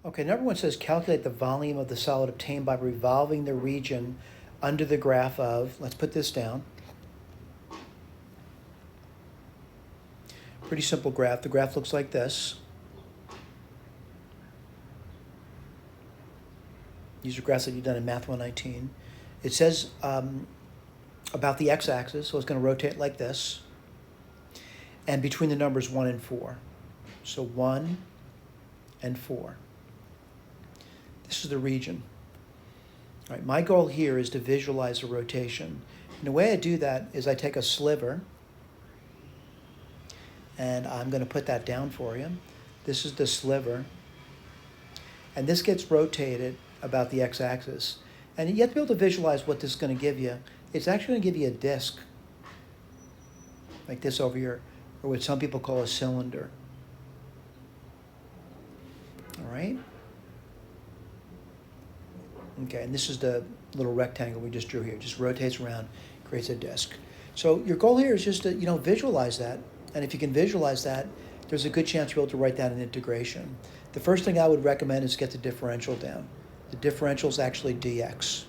Okay, number one says calculate the volume of the solid obtained by revolving the region under the graph of, let's put this down. Pretty simple graph. The graph looks like this. These are graphs that you've done in Math 119. It says about the x-axis, so it's going to rotate like this. And between the numbers 1 and 4. So 1 and 4. This is the region. All right, my goal here is to visualize a rotation. And the way I do that is I take a sliver, and I'm going to put that down for you. This is the sliver. And this gets rotated about the x-axis. And you have to be able to visualize what this is going to give you. It's actually going to give you a disc, like this over here, or what some people call a cylinder. All right? Okay, and this is the little rectangle we just drew here. It just rotates around, creates a disc. So your goal here is just to, visualize that. And if you can visualize that, there's a good chance you'll be able to write down an integration. The first thing I would recommend is get the differential down. The differential is actually dx.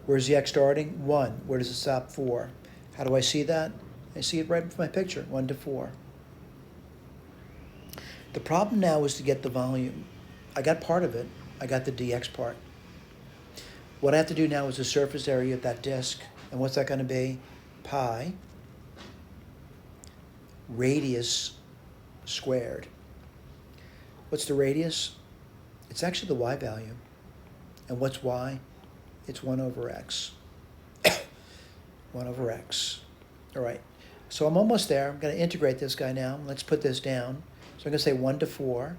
Where's the x starting? 1. Where does it stop? 4. How do I see that? I see it right in my picture, 1 to 4. The problem now is to get the volume. I got part of it. I got the dx part. What I have to do now is the surface area of that disk. And what's that going to be? Pi radius squared. What's the radius? It's actually the y value. And what's y? It's 1 over x. 1 over x. All right. So I'm almost there. I'm going to integrate this guy now. Let's put this down. So I'm going to say 1 to 4.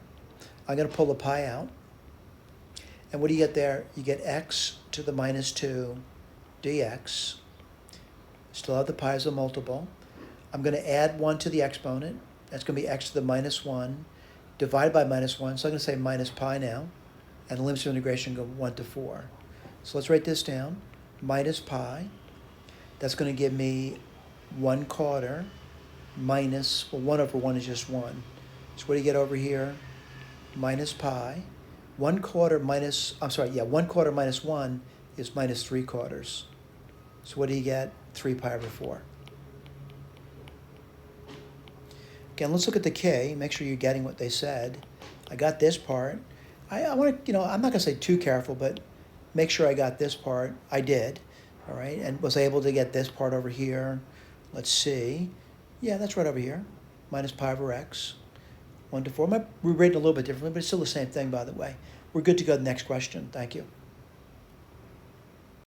I'm going to pull the pi out. And what do you get there? You get x to the minus 2 dx. Still have the pi as a multiple. I'm going to add 1 to the exponent. That's going to be x to the minus 1 divided by minus 1. So I'm going to say minus pi now. And the limits of integration go 1 to 4. So let's write this down. Minus pi. That's going to give me 1/4 minus, 1 over 1 is just 1. So what do you get over here? Minus pi. 1/4 minus, 1/4 minus 1 is minus 3/4. So what do you get? 3 pi over 4. Again, let's look at the k. Make sure you're getting what they said. I got this part. I want to, I'm not going to say too careful, but make sure I got this part. I did, all right? And was able to get this part over here. Let's see. Yeah, that's right over here. Minus pi over x. 1 to 4. We're rating a little bit differently, but it's still the same thing, by the way. We're good to go to the next question. Thank you.